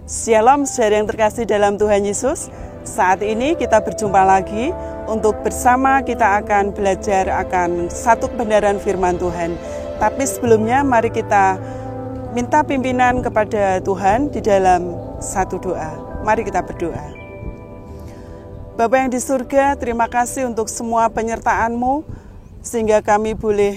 Shalom saudara yang terkasih dalam Tuhan Yesus. Saat ini kita berjumpa lagi untuk bersama kita akan belajar akan satu kebenaran firman Tuhan. Tapi sebelumnya mari kita minta pimpinan kepada Tuhan di dalam satu doa. Mari kita berdoa. Bapa yang di surga, terima kasih untuk semua penyertaan-Mu sehingga kami boleh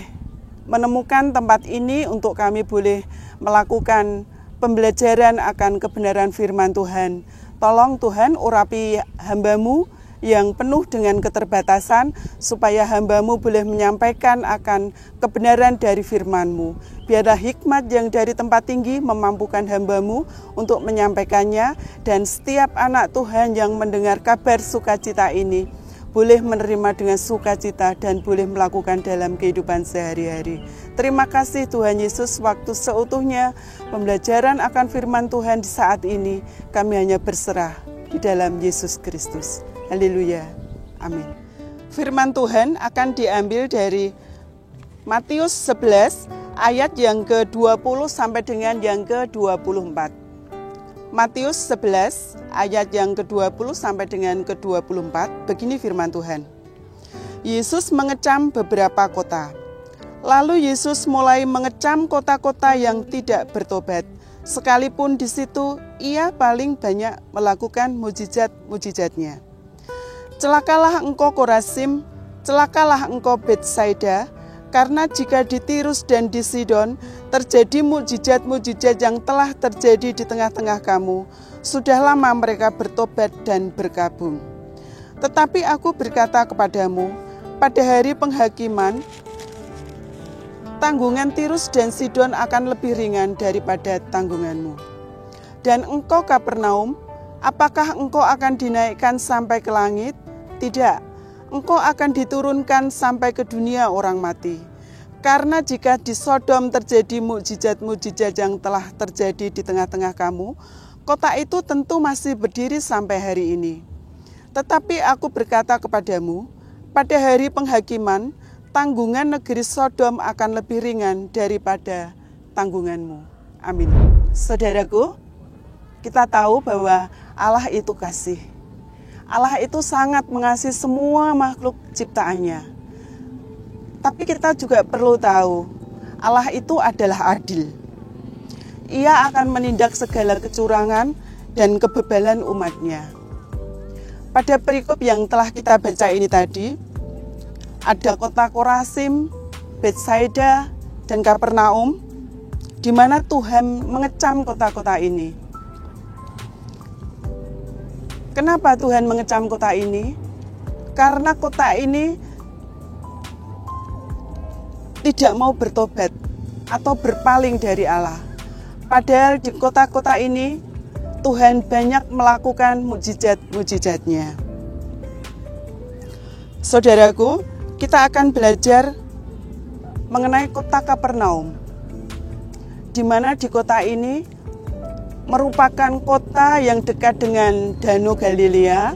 menemukan tempat ini untuk kami boleh melakukan pembelajaran akan kebenaran firman Tuhan. Tolong Tuhan urapi hamba-Mu yang penuh dengan keterbatasan, supaya hamba-Mu boleh menyampaikan akan kebenaran dari firman-Mu. Biarlah hikmat yang dari tempat tinggi memampukan hamba-Mu untuk menyampaikannya, dan setiap anak Tuhan yang mendengar kabar sukacita ini boleh menerima dengan sukacita dan boleh melakukan dalam kehidupan sehari-hari. Terima kasih Tuhan Yesus, waktu seutuhnya pembelajaran akan firman Tuhan di saat ini kami hanya berserah di dalam Yesus Kristus. Haleluya. Amin. Firman Tuhan akan diambil dari Matius 11 ayat yang ke-20 sampai dengan yang ke-24. Matius 11 ayat yang ke-20 sampai dengan ke-24, begini firman Tuhan. Yesus mengecam beberapa kota. Lalu Yesus mulai mengecam kota-kota yang tidak bertobat, sekalipun di situ ia paling banyak melakukan mujizat-mujizatnya. Celakalah engkau Korazim, celakalah engkau Betsaida, karena jika di Tirus dan di Sidon terjadi mujizat-mujizat yang telah terjadi di tengah-tengah kamu, sudah lama mereka bertobat dan berkabung. Tetapi aku berkata kepadamu, pada hari penghakiman, tanggungan Tirus dan Sidon akan lebih ringan daripada tanggunganmu. Dan engkau Kapernaum, apakah engkau akan dinaikkan sampai ke langit? Tidak. Engkau akan diturunkan sampai ke dunia orang mati. Karena jika di Sodom terjadi mukjizat-mukjizat yang telah terjadi di tengah-tengah kamu, kota itu tentu masih berdiri sampai hari ini. Tetapi aku berkata kepadamu, pada hari penghakiman, tanggungan negeri Sodom akan lebih ringan daripada tanggunganmu. Amin. Saudaraku, kita tahu bahwa Allah itu kasih. Allah itu sangat mengasihi semua makhluk ciptaannya. Tapi kita juga perlu tahu, Allah itu adalah adil. Ia akan menindak segala kecurangan dan kebebalan umatnya. Pada perikop yang telah kita baca ini tadi, ada kota Korazim, Betsaida, dan Kapernaum, di mana Tuhan mengecam kota-kota ini. Kenapa Tuhan mengecam kota ini? Karena kota ini tidak mau bertobat atau berpaling dari Allah. Padahal di kota-kota ini Tuhan banyak melakukan mujizat-mujizatnya. Saudaraku, kita akan belajar mengenai kota Kapernaum, di mana di kota ini merupakan kota yang dekat dengan Danau Galilea,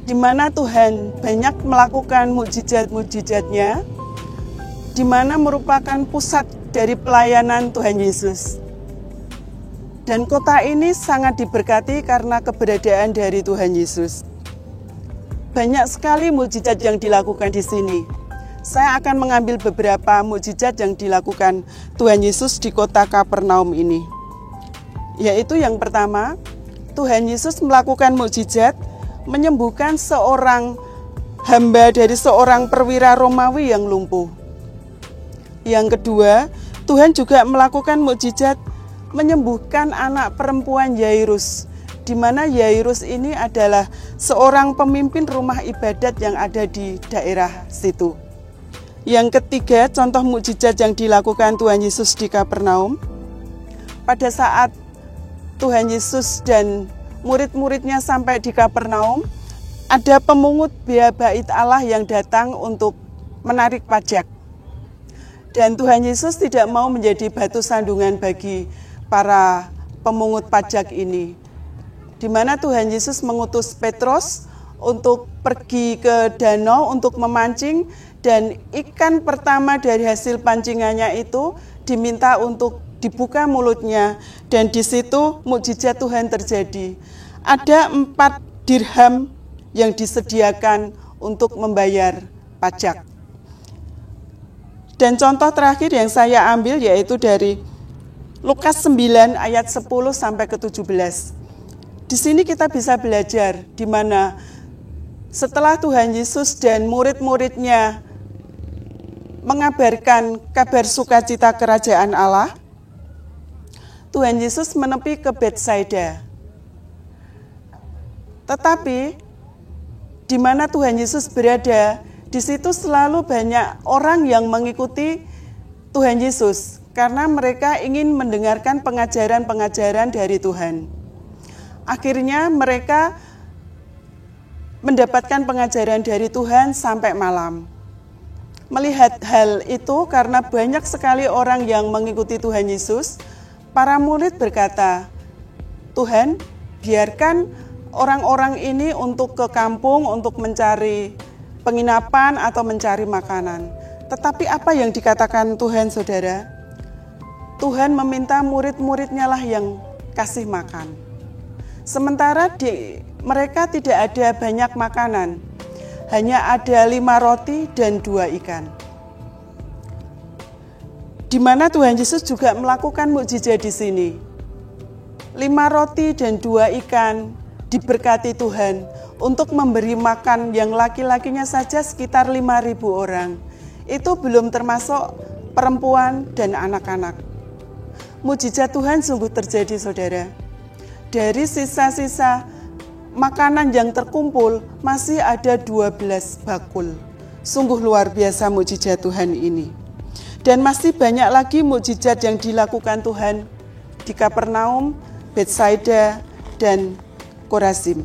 di mana Tuhan banyak melakukan mukjizat-mujizatnya, di mana merupakan pusat dari pelayanan Tuhan Yesus. Dan kota ini sangat diberkati karena keberadaan dari Tuhan Yesus. Banyak sekali mukjizat yang dilakukan di sini. Saya akan mengambil beberapa mukjizat yang dilakukan Tuhan Yesus di kota Kapernaum ini. Yaitu yang pertama, Tuhan Yesus melakukan mukjizat menyembuhkan seorang hamba dari seorang perwira Romawi yang lumpuh. Yang kedua, Tuhan juga melakukan mukjizat menyembuhkan anak perempuan Yairus, di mana Yairus ini adalah seorang pemimpin rumah ibadat yang ada di daerah situ. Yang ketiga, contoh mukjizat yang dilakukan Tuhan Yesus di Kapernaum, pada saat Tuhan Yesus dan murid-muridnya sampai di Kapernaum, ada pemungut biaya bait Allah yang datang untuk menarik pajak. Dan Tuhan Yesus tidak mau menjadi batu sandungan bagi para pemungut pajak ini. Di mana Tuhan Yesus mengutus Petrus untuk pergi ke danau untuk memancing, dan ikan pertama dari hasil pancingannya itu diminta untuk dibuka mulutnya, dan di situ mukjizat Tuhan terjadi. Ada 4 dirham yang disediakan untuk membayar pajak. Dan contoh terakhir yang saya ambil yaitu dari Lukas 9 ayat 10 sampai ke 17. Di sini kita bisa belajar di mana setelah Tuhan Yesus dan murid-muridnya mengabarkan kabar sukacita kerajaan Allah, Tuhan Yesus menepi ke Betsaida. Tetapi di mana Tuhan Yesus berada, di situ selalu banyak orang yang mengikuti Tuhan Yesus karena mereka ingin mendengarkan pengajaran-pengajaran dari Tuhan. Akhirnya mereka mendapatkan pengajaran dari Tuhan sampai malam. Melihat hal itu karena banyak sekali orang yang mengikuti Tuhan Yesus, para murid berkata, "Tuhan, biarkan orang-orang ini untuk ke kampung untuk mencari penginapan atau mencari makanan." Tetapi apa yang dikatakan Tuhan, saudara? Tuhan meminta murid-muridnya lah yang kasih makan. Sementara mereka tidak ada banyak makanan, hanya ada 5 roti dan 2 ikan. Di mana Tuhan Yesus juga melakukan mukjizat di sini. 5 roti dan 2 ikan diberkati Tuhan untuk memberi makan yang laki-lakinya saja sekitar 5.000 orang. Itu belum termasuk perempuan dan anak-anak. Mukjizat Tuhan sungguh terjadi, saudara. Dari sisa-sisa makanan yang terkumpul masih ada 12 bakul. Sungguh luar biasa mukjizat Tuhan ini. Dan masih banyak lagi mukjizat yang dilakukan Tuhan di Kapernaum, Betsaida, dan Korazim.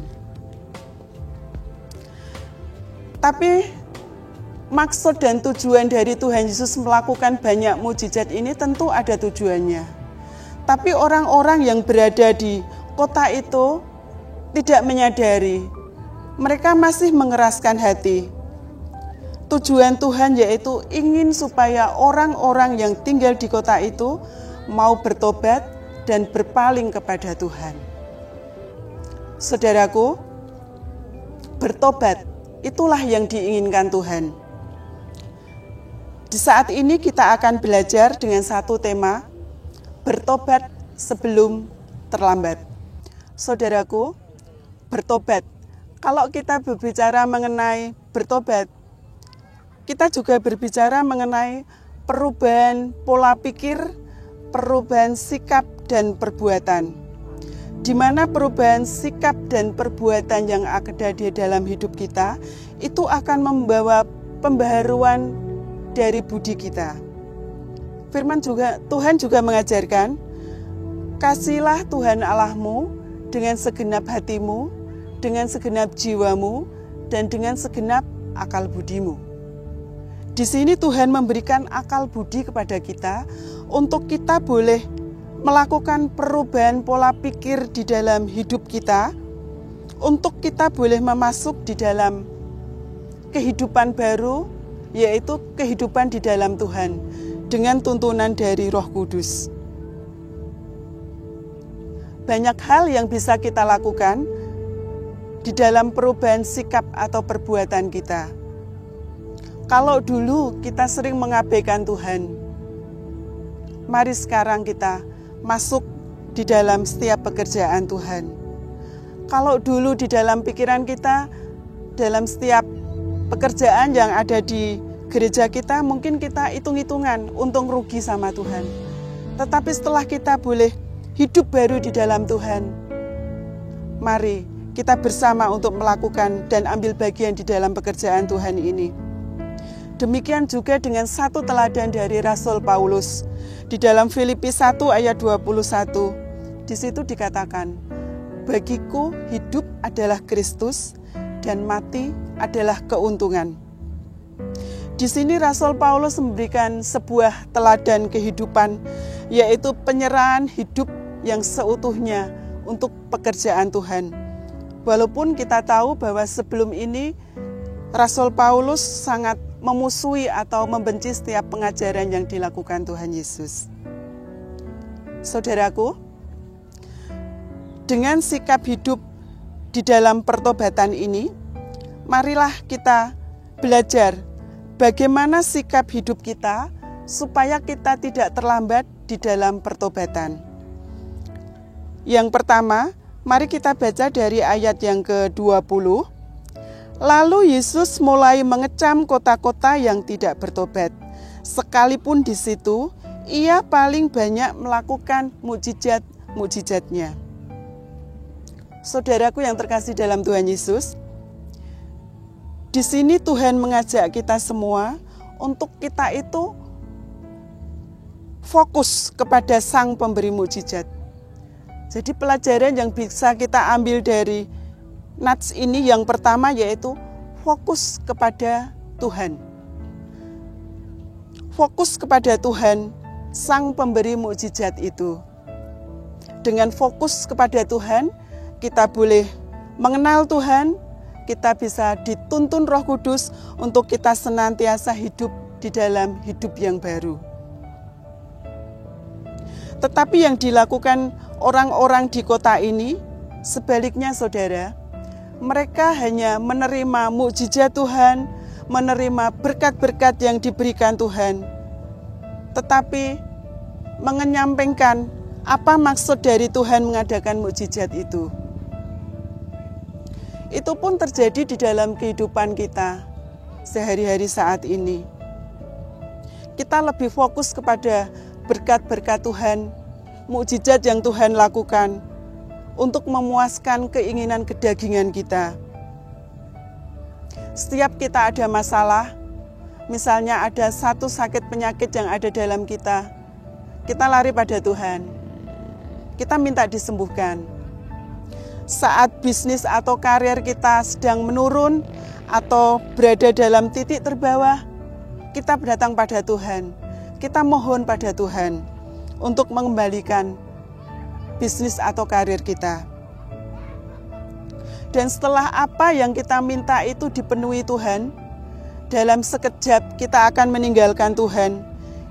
Tapi maksud dan tujuan dari Tuhan Yesus melakukan banyak mukjizat ini tentu ada tujuannya. Tapi orang-orang yang berada di kota itu tidak menyadari, mereka masih mengeraskan hati. Tujuan Tuhan yaitu ingin supaya orang-orang yang tinggal di kota itu mau bertobat dan berpaling kepada Tuhan. Saudaraku, bertobat itulah yang diinginkan Tuhan. Di saat ini kita akan belajar dengan satu tema, bertobat sebelum terlambat. Saudaraku, bertobat. Kalau kita berbicara mengenai bertobat, kita juga berbicara mengenai perubahan pola pikir, perubahan sikap dan perbuatan. Di mana perubahan sikap dan perbuatan yang ada di dalam hidup kita itu akan membawa pembaharuan dari budi kita. Tuhan juga mengajarkan, "Kasihilah Tuhan Allahmu dengan segenap hatimu, dengan segenap jiwamu, dan dengan segenap akal budimu." Di sini Tuhan memberikan akal budi kepada kita untuk kita boleh melakukan perubahan pola pikir di dalam hidup kita, untuk kita boleh memasuk di dalam kehidupan baru, yaitu kehidupan di dalam Tuhan, dengan tuntunan dari Roh Kudus. Banyak hal yang bisa kita lakukan di dalam perubahan sikap atau perbuatan kita. Kalau dulu kita sering mengabaikan Tuhan, mari sekarang kita masuk di dalam setiap pekerjaan Tuhan. Kalau dulu di dalam pikiran kita, dalam setiap pekerjaan yang ada di gereja kita, mungkin kita hitung-hitungan untung rugi sama Tuhan. Tetapi setelah kita boleh hidup baru di dalam Tuhan, mari kita bersama untuk melakukan dan ambil bagian di dalam pekerjaan Tuhan ini. Demikian juga dengan satu teladan dari Rasul Paulus. Di dalam Filipi 1 ayat 21, di situ dikatakan, "Bagiku hidup adalah Kristus dan mati adalah keuntungan." Di sini Rasul Paulus memberikan sebuah teladan kehidupan, yaitu penyerahan hidup yang seutuhnya untuk pekerjaan Tuhan. Walaupun kita tahu bahwa sebelum ini Rasul Paulus sangat memusuhi atau membenci setiap pengajaran yang dilakukan Tuhan Yesus. Saudaraku, dengan sikap hidup di dalam pertobatan ini, marilah kita belajar bagaimana sikap hidup kita supaya kita tidak terlambat di dalam pertobatan. Yang pertama, mari kita baca dari ayat yang ke-20. Lalu Yesus mulai mengecam kota-kota yang tidak bertobat. Sekalipun di situ, ia paling banyak melakukan mukjizat-mukjizatnya. Saudaraku yang terkasih dalam Tuhan Yesus, di sini Tuhan mengajak kita semua untuk kita itu fokus kepada Sang Pemberi mukjizat. Jadi pelajaran yang bisa kita ambil dari nats ini yang pertama yaitu fokus kepada Tuhan. Fokus kepada Tuhan, Sang Pemberi mukjizat itu. Dengan fokus kepada Tuhan, kita boleh mengenal Tuhan, kita bisa dituntun Roh Kudus untuk kita senantiasa hidup di dalam hidup yang baru. Tetapi yang dilakukan orang-orang di kota ini, sebaliknya saudara, mereka hanya menerima mukjizat Tuhan, menerima berkat-berkat yang diberikan Tuhan, tetapi menyampaikan apa maksud dari Tuhan mengadakan mukjizat itu. Itu pun terjadi di dalam kehidupan kita sehari-hari saat ini. Kita lebih fokus kepada berkat-berkat Tuhan, mukjizat yang Tuhan lakukan untuk memuaskan keinginan kedagingan kita. Setiap kita ada masalah, misalnya ada satu sakit penyakit yang ada dalam kita lari pada Tuhan. Kita minta disembuhkan. Saat bisnis atau karir kita sedang menurun atau berada dalam titik terbawah, kita berdatang pada Tuhan. Kita mohon pada Tuhan untuk mengembalikan bisnis atau karir kita. Dan setelah apa yang kita minta itu dipenuhi Tuhan, dalam sekejap kita akan meninggalkan Tuhan,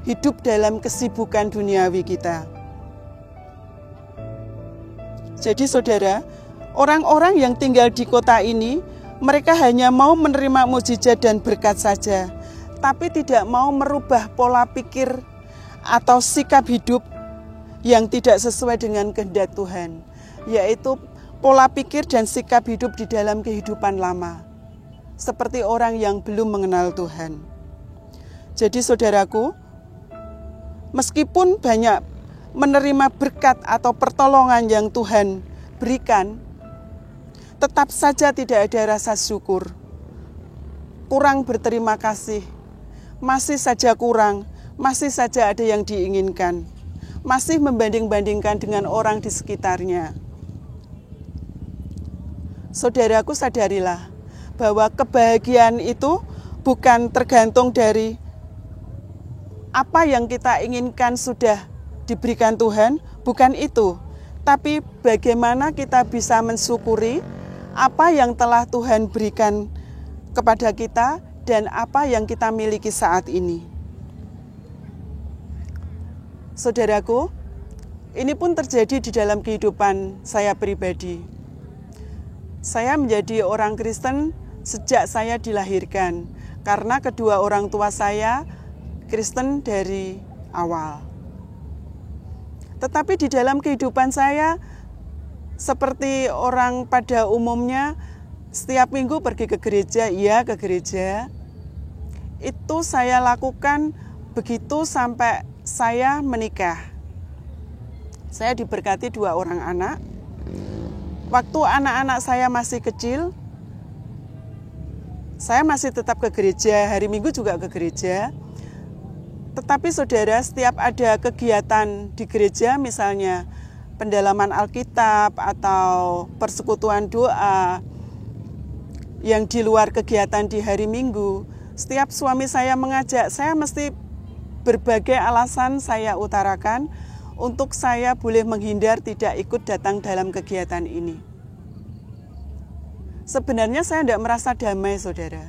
hidup dalam kesibukan duniawi kita. Jadi saudara, orang-orang yang tinggal di kota ini, mereka hanya mau menerima mukjizat dan berkat saja, tapi tidak mau merubah pola pikir atau sikap hidup yang tidak sesuai dengan kehendak Tuhan, yaitu pola pikir dan sikap hidup di dalam kehidupan lama, seperti orang yang belum mengenal Tuhan. Jadi saudaraku, meskipun banyak menerima berkat atau pertolongan yang Tuhan berikan, tetap saja tidak ada rasa syukur, kurang berterima kasih, masih saja kurang, masih saja ada yang diinginkan, masih membanding-bandingkan dengan orang di sekitarnya. Saudaraku, sadarilah bahwa kebahagiaan itu bukan tergantung dari apa yang kita inginkan sudah diberikan Tuhan, bukan itu. Tapi bagaimana kita bisa mensyukuri apa yang telah Tuhan berikan kepada kita dan apa yang kita miliki saat ini. Saudaraku, ini pun terjadi di dalam kehidupan saya pribadi. Saya menjadi orang Kristen sejak saya dilahirkan, karena kedua orang tua saya Kristen dari awal. Tetapi di dalam kehidupan saya, seperti orang pada umumnya, setiap minggu pergi ke gereja, ke gereja. Itu saya lakukan begitu sampai saya menikah. Saya diberkati 2 orang anak. Waktu anak-anak saya masih kecil, saya masih tetap ke gereja, hari Minggu juga ke gereja. Tetapi saudara, setiap ada kegiatan di gereja, misalnya pendalaman Alkitab atau persekutuan doa yang di luar kegiatan di hari Minggu, setiap suami saya mengajak, saya mesti berbagai alasan saya utarakan untuk saya boleh menghindar tidak ikut datang dalam kegiatan ini. Sebenarnya saya tidak merasa damai, saudara.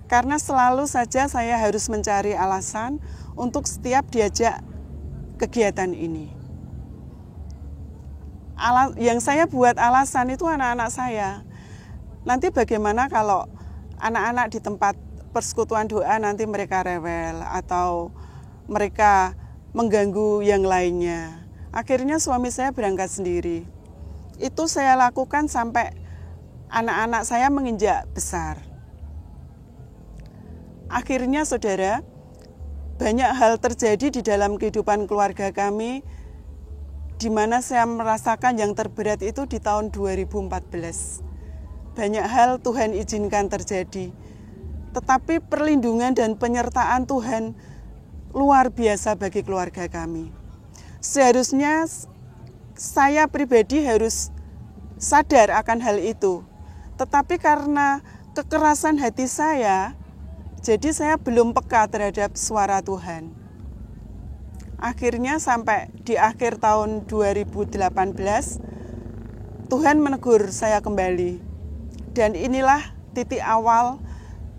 Karena selalu saja saya harus mencari alasan untuk setiap diajak kegiatan ini. Yang saya buat alasan itu anak-anak saya. Nanti bagaimana kalau anak-anak di tempat persekutuan doa nanti mereka rewel atau mereka mengganggu yang lainnya. Akhirnya suami saya berangkat sendiri. Itu saya lakukan sampai anak-anak saya menginjak besar. Akhirnya saudara, banyak hal terjadi di dalam kehidupan keluarga kami, di mana saya merasakan yang terberat itu di tahun 2014. Banyak hal Tuhan izinkan terjadi, tetapi perlindungan dan penyertaan Tuhan luar biasa bagi keluarga kami. Seharusnya saya pribadi harus sadar akan hal itu, tetapi karena kekerasan hati saya, jadi saya belum peka terhadap suara Tuhan. Akhirnya sampai di akhir tahun 2018, Tuhan menegur saya kembali. Dan inilah titik awal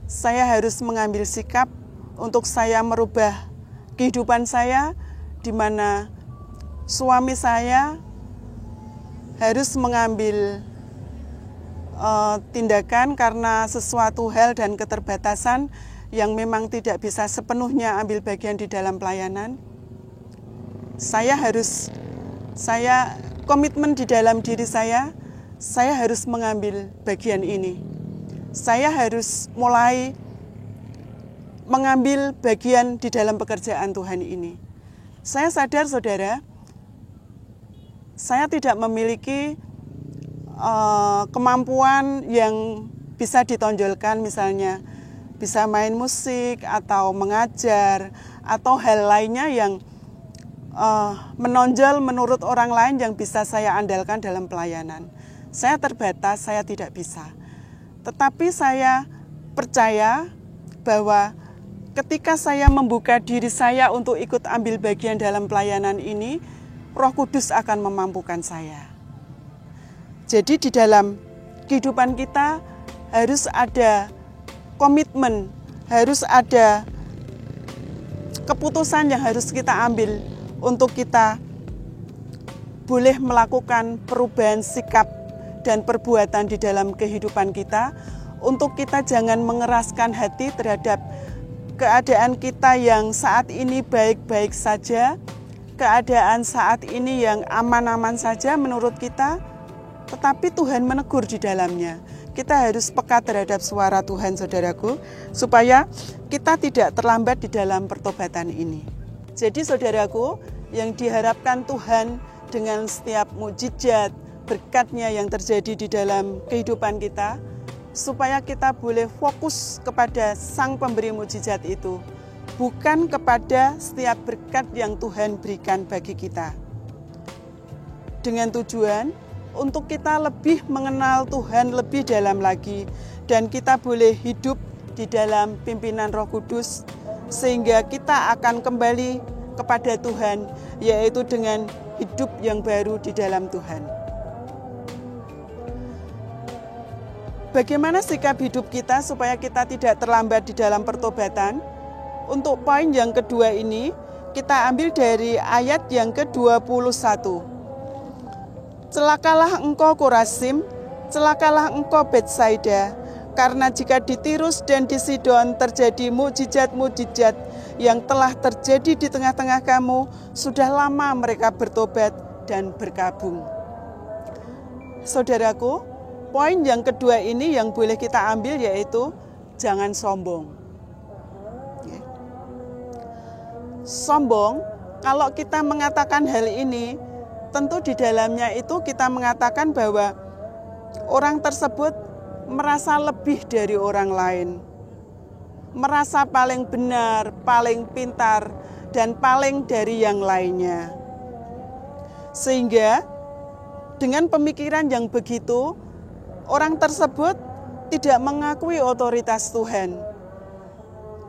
saya harus mengambil sikap untuk saya merubah kehidupan saya, di mana suami saya harus mengambil tindakan karena sesuatu hal dan keterbatasan yang memang tidak bisa sepenuhnya ambil bagian di dalam pelayanan. Saya komitmen di dalam diri saya harus mengambil bagian ini. Saya harus mulai mengambil bagian di dalam pekerjaan Tuhan ini. Saya sadar saudara, saya tidak memiliki kemampuan yang bisa ditonjolkan, misalnya bisa main musik atau mengajar atau hal lainnya yang menonjol menurut orang lain yang bisa saya andalkan dalam pelayanan. Saya terbatas, saya tidak bisa. Tetapi saya percaya bahwa ketika saya membuka diri saya untuk ikut ambil bagian dalam pelayanan ini, Roh Kudus akan memampukan saya. Jadi di dalam kehidupan kita harus ada komitmen, harus ada keputusan yang harus kita ambil untuk kita boleh melakukan perubahan sikap dan perbuatan di dalam kehidupan kita, untuk kita jangan mengeraskan hati terhadap keadaan kita yang saat ini baik-baik saja, keadaan saat ini yang aman-aman saja menurut kita, tetapi Tuhan menegur di dalamnya. Kita harus peka terhadap suara Tuhan, saudaraku, supaya kita tidak terlambat di dalam pertobatan ini. Jadi saudaraku, yang diharapkan Tuhan dengan setiap mukjizat, berkat-Nya yang terjadi di dalam kehidupan kita, supaya kita boleh fokus kepada Sang Pemberi mukjizat itu, bukan kepada setiap berkat yang Tuhan berikan bagi kita. Dengan tujuan untuk kita lebih mengenal Tuhan lebih dalam lagi, dan kita boleh hidup di dalam pimpinan Roh Kudus, sehingga kita akan kembali kepada Tuhan, yaitu dengan hidup yang baru di dalam Tuhan. Bagaimana sikap hidup kita supaya kita tidak terlambat di dalam pertobatan? Untuk poin yang kedua ini, kita ambil dari ayat yang ke-21. Celakalah engkau Korazim, celakalah engkau Betsaida, karena jika di Tirus dan di Sidon terjadi mukjizat-mukjizat yang telah terjadi di tengah-tengah kamu, sudah lama mereka bertobat dan berkabung. Saudaraku, poin yang kedua ini yang boleh kita ambil yaitu jangan sombong. Sombong, kalau kita mengatakan hal ini, tentu di dalamnya itu kita mengatakan bahwa orang tersebut merasa lebih dari orang lain, merasa paling benar, paling pintar, dan paling dari yang lainnya. Sehingga dengan pemikiran yang begitu, orang tersebut tidak mengakui otoritas Tuhan.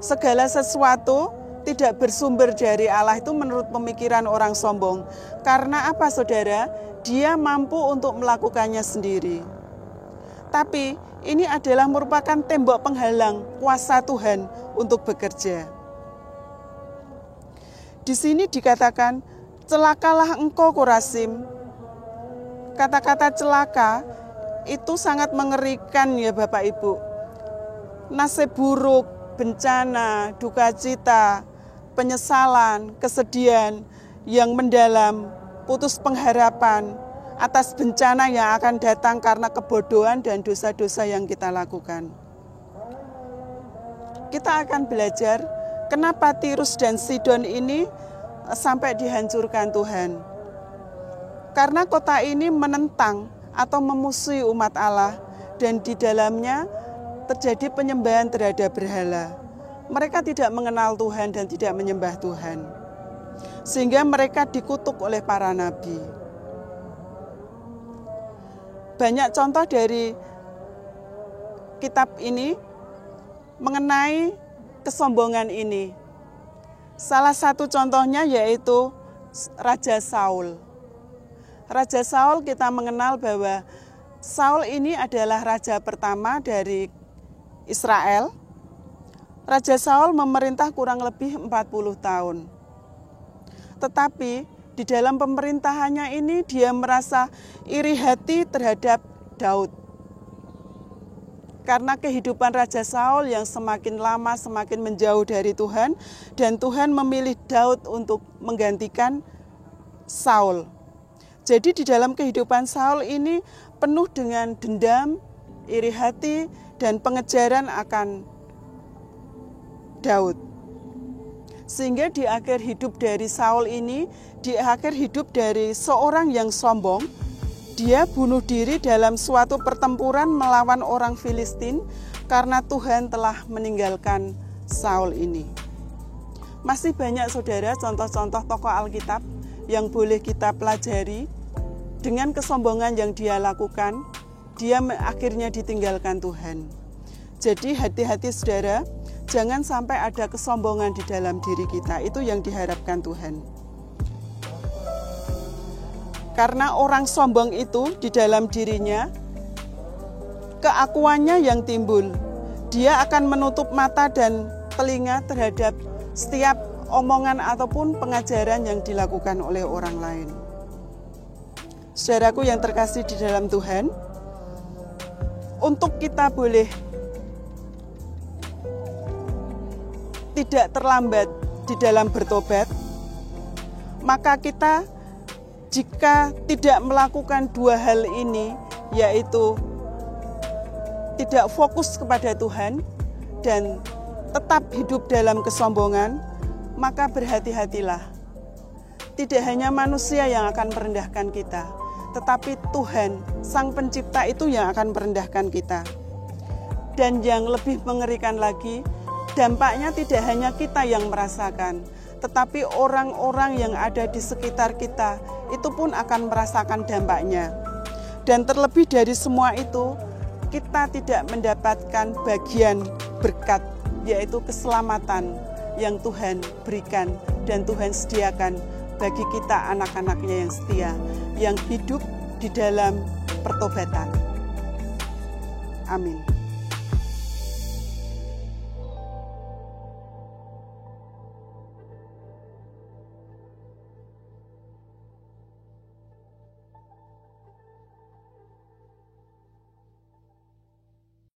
Segala sesuatu tidak bersumber dari Allah itu menurut pemikiran orang sombong. Karena apa saudara? Dia mampu untuk melakukannya sendiri. Tapi ini adalah merupakan tembok penghalang kuasa Tuhan untuk bekerja. Di sini dikatakan, celakalah engkau Korazim, Kata-kata celaka itu sangat mengerikan ya Bapak Ibu. Nasib buruk, bencana, duka cita, penyesalan, kesedihan yang mendalam, putus pengharapan atas bencana yang akan datang karena kebodohan dan dosa-dosa yang kita lakukan. Kita akan belajar kenapa Tirus dan Sidon ini sampai dihancurkan Tuhan. Karena kota ini menentang atau memusuhi umat Allah dan di dalamnya terjadi penyembahan terhadap berhala. Mereka tidak mengenal Tuhan dan tidak menyembah Tuhan. Sehingga mereka dikutuk oleh para nabi. Banyak contoh dari kitab ini mengenai kesombongan ini. Salah satu contohnya yaitu Raja Saul. Raja Saul kita mengenal bahwa Saul ini adalah raja pertama dari Israel. Raja Saul memerintah kurang lebih 40 tahun. Tetapi di dalam pemerintahannya ini dia merasa iri hati terhadap Daud. Karena kehidupan Raja Saul yang semakin lama semakin menjauh dari Tuhan dan Tuhan memilih Daud untuk menggantikan Saul. Jadi di dalam kehidupan Saul ini penuh dengan dendam, iri hati, dan pengejaran akan Daud. Sehingga di akhir hidup dari Saul ini, di akhir hidup dari seorang yang sombong, dia bunuh diri dalam suatu pertempuran melawan orang Filistin karena Tuhan telah meninggalkan Saul ini. Masih banyak saudara contoh-contoh tokoh Alkitab yang boleh kita pelajari. Dengan kesombongan yang dia lakukan, dia akhirnya ditinggalkan Tuhan. Jadi hati-hati saudara, jangan sampai ada kesombongan di dalam diri kita. Itu yang diharapkan Tuhan. Karena orang sombong itu di dalam dirinya, keakuannya yang timbul. Dia akan menutup mata dan telinga terhadap setiap omongan ataupun pengajaran yang dilakukan oleh orang lain. Saudaraku yang terkasih di dalam Tuhan, untuk kita boleh tidak terlambat di dalam bertobat, maka kita jika tidak melakukan dua hal ini, yaitu tidak fokus kepada Tuhan dan tetap hidup dalam kesombongan, maka berhati-hatilah. Tidak hanya manusia yang akan merendahkan kita, tetapi Tuhan, Sang Pencipta itu yang akan merendahkan kita. Dan yang lebih mengerikan lagi, dampaknya tidak hanya kita yang merasakan, tetapi orang-orang yang ada di sekitar kita, itu pun akan merasakan dampaknya. Dan terlebih dari semua itu, kita tidak mendapatkan bagian berkat, yaitu keselamatan yang Tuhan berikan dan Tuhan sediakan bagi kita anak-anaknya yang setia, yang hidup di dalam pertobatan. Amin.